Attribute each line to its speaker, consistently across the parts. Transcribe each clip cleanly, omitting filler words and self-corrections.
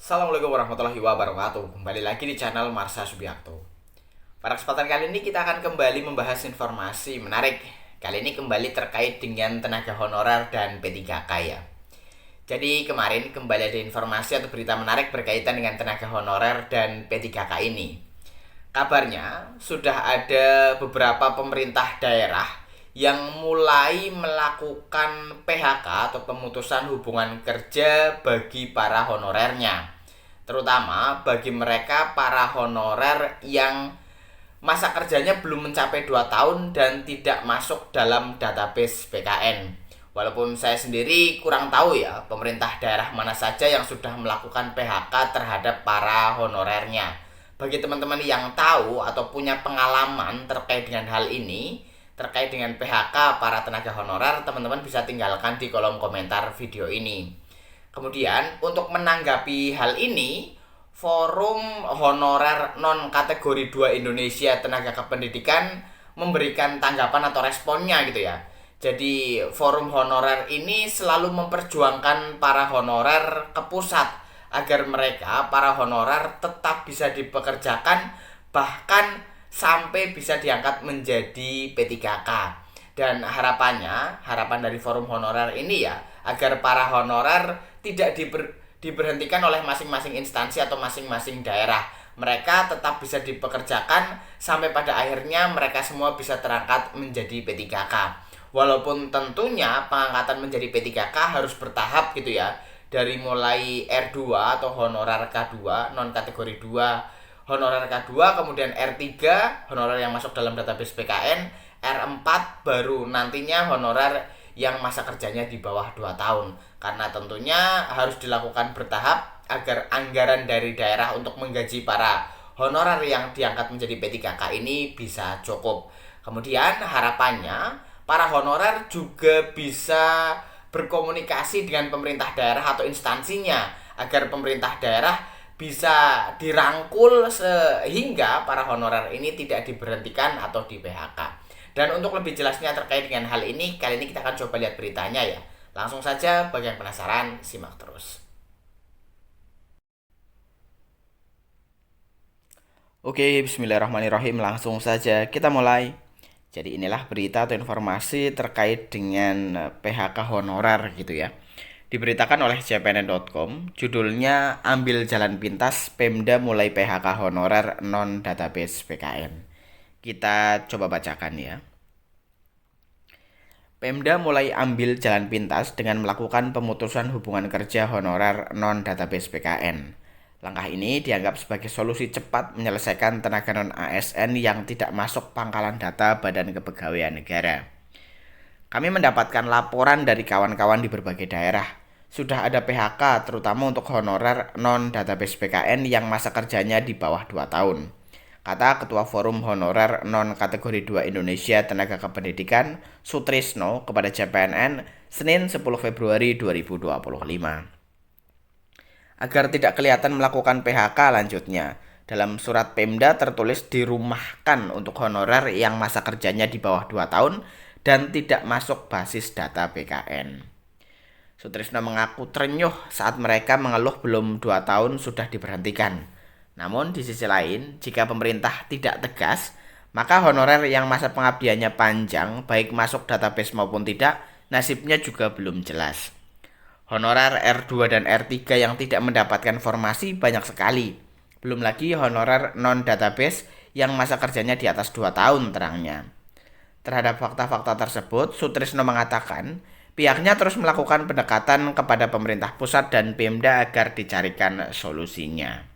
Speaker 1: Assalamualaikum warahmatullahi wabarakatuh. Kembali lagi di channel Marsha Subiakto. Pada kesempatan kali ini kita akan kembali membahas informasi menarik. Kali ini kembali terkait dengan tenaga honorer dan P3K ya. Jadi kemarin kembali ada informasi atau berita menarik berkaitan dengan tenaga honorer dan P3K ini. Kabarnya sudah ada beberapa pemerintah daerah yang mulai melakukan PHK atau pemutusan hubungan kerja bagi para honorernya. Terutama bagi mereka para honorer yang masa kerjanya belum mencapai 2 tahun dan tidak masuk dalam database BKN. Walaupun saya sendiri kurang tahu ya pemerintah daerah mana saja yang sudah melakukan PHK terhadap para honorernya. Bagi teman-teman yang tahu atau punya pengalaman terkait dengan hal ini, terkait dengan PHK para tenaga honorer, teman-teman bisa tinggalkan di kolom komentar video ini. Kemudian untuk menanggapi hal ini, Forum Honorer Non Kategori 2 Indonesia Tenaga Kependidikan memberikan tanggapan atau responnya gitu ya. Jadi forum honorer ini selalu memperjuangkan para honorer ke pusat agar mereka para honorer tetap bisa dipekerjakan, bahkan sampai bisa diangkat menjadi P3K. Dan harapan dari forum honorer ini ya, agar para honorer tidak diberhentikan oleh masing-masing instansi atau masing-masing daerah. Mereka tetap bisa dipekerjakan sampai pada akhirnya mereka semua bisa terangkat menjadi P3K. Walaupun tentunya pengangkatan menjadi P3K harus bertahap gitu ya. Dari mulai R2 atau honorer K2, non kategori 2, honorer K2, kemudian R3, honorer yang masuk dalam database BKN, R4 baru nantinya honorer yang masa kerjanya di bawah 2 tahun. Karena tentunya harus dilakukan bertahap agar anggaran dari daerah untuk menggaji para honorer yang diangkat menjadi P3K ini bisa cukup. Kemudian harapannya para honorer juga bisa berkomunikasi dengan pemerintah daerah atau instansinya agar pemerintah daerah bisa dirangkul sehingga para honorer ini tidak diberhentikan atau di PHK. Dan untuk lebih jelasnya terkait dengan hal ini, kali ini kita akan coba lihat beritanya ya. Langsung saja, bagi yang penasaran, simak terus. Oke, bismillahirrahmanirrahim. Langsung saja kita mulai. Jadi inilah berita atau informasi terkait dengan PHK honorer gitu ya. Diberitakan oleh cpns.com, judulnya Ambil Jalan Pintas, Pemda Mulai PHK Honorer Non Database BKN. Kita coba bacakan ya. Pemda mulai ambil jalan pintas dengan melakukan pemutusan hubungan kerja honorer non database BKN. Langkah ini dianggap sebagai solusi cepat menyelesaikan tenaga non-ASN yang tidak masuk pangkalan data Badan Kepegawaian Negara. Kami mendapatkan laporan dari kawan-kawan di berbagai daerah. Sudah ada PHK terutama untuk honorer non-database BKN yang masa kerjanya di bawah 2 tahun. Kata Ketua Forum Honorer Non Kategori 2 Indonesia Tenaga Kependidikan, Sutrisno, kepada CPNN, Senin 10 Februari 2025. Agar tidak kelihatan melakukan PHK lanjutnya, dalam surat Pemda tertulis dirumahkan untuk honorer yang masa kerjanya di bawah 2 tahun dan tidak masuk basis data BKN. Sutrisno mengaku terenyuh saat mereka mengeluh belum 2 tahun sudah diberhentikan. Namun di sisi lain, jika pemerintah tidak tegas, maka honorer yang masa pengabdiannya panjang, baik masuk database maupun tidak, nasibnya juga belum jelas. Honorer R2 dan R3 yang tidak mendapatkan formasi banyak sekali. Belum lagi honorer non-database yang masa kerjanya di atas 2 tahun terangnya. Terhadap fakta-fakta tersebut, Sutrisno mengatakan pihaknya terus melakukan pendekatan kepada pemerintah pusat dan Pemda agar dicarikan solusinya.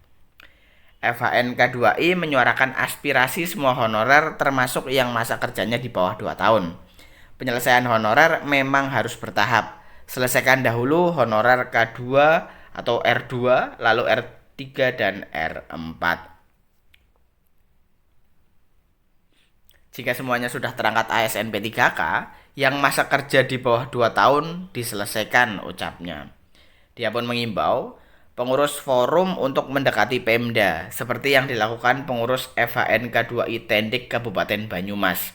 Speaker 1: FHNK2I menyuarakan aspirasi semua honorer termasuk yang masa kerjanya di bawah 2 tahun. Penyelesaian honorer memang harus bertahap. Selesaikan dahulu honorer K2 atau R2, lalu R3 dan R4. Jika semuanya sudah terangkat ASN P3K, yang masa kerja di bawah 2 tahun diselesaikan, ucapnya. Dia pun mengimbau pengurus forum untuk mendekati Pemda, seperti yang dilakukan pengurus FHNK2I Tendik Kabupaten Banyumas.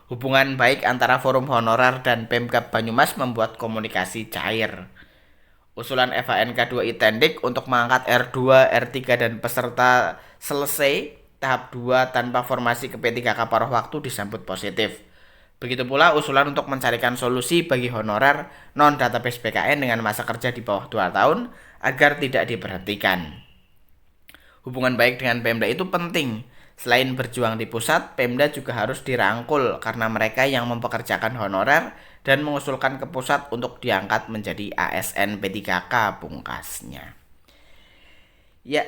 Speaker 1: Hubungan baik antara forum honorer dan Pemkab Banyumas membuat komunikasi cair. Usulan FHNK 2I Tendik untuk mengangkat R2, R3 dan peserta selesai tahap 2 tanpa formasi ke P3K paruh waktu disambut positif. Begitu pula usulan untuk mencarikan solusi bagi honorer non-database BKN dengan masa kerja di bawah 2 tahun agar tidak diberhentikan. Hubungan baik dengan Pemda itu penting. Selain berjuang di pusat, Pemda juga harus dirangkul karena mereka yang mempekerjakan honorer dan mengusulkan ke pusat untuk diangkat menjadi ASN P3K pungkasnya. Ya,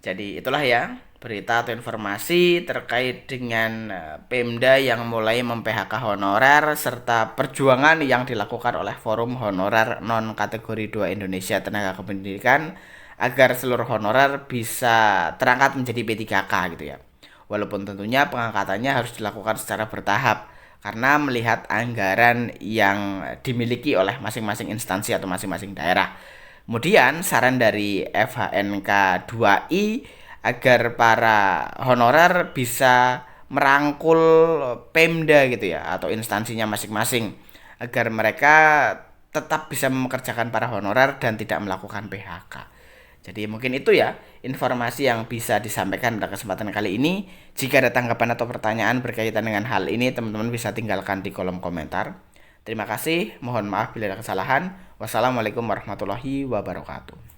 Speaker 1: jadi itulah ya berita atau informasi terkait dengan Pemda yang mulai mem-PHK honorer serta perjuangan yang dilakukan oleh Forum Honorer Non Kategori 2 Indonesia Tenaga Kependidikan agar seluruh honorer bisa terangkat menjadi P3K gitu ya. Walaupun tentunya pengangkatannya harus dilakukan secara bertahap karena melihat anggaran yang dimiliki oleh masing-masing instansi atau masing-masing daerah. Kemudian saran dari FHNK 2I agar para honorer bisa merangkul Pemda gitu ya atau instansinya masing-masing agar mereka tetap bisa mengerjakan para honorer dan tidak melakukan PHK. Jadi mungkin itu ya informasi yang bisa disampaikan pada kesempatan kali ini. Jika ada tanggapan atau pertanyaan berkaitan dengan hal ini, teman-teman bisa tinggalkan di kolom komentar. Terima kasih, mohon maaf bila ada kesalahan. Wassalamualaikum warahmatullahi wabarakatuh.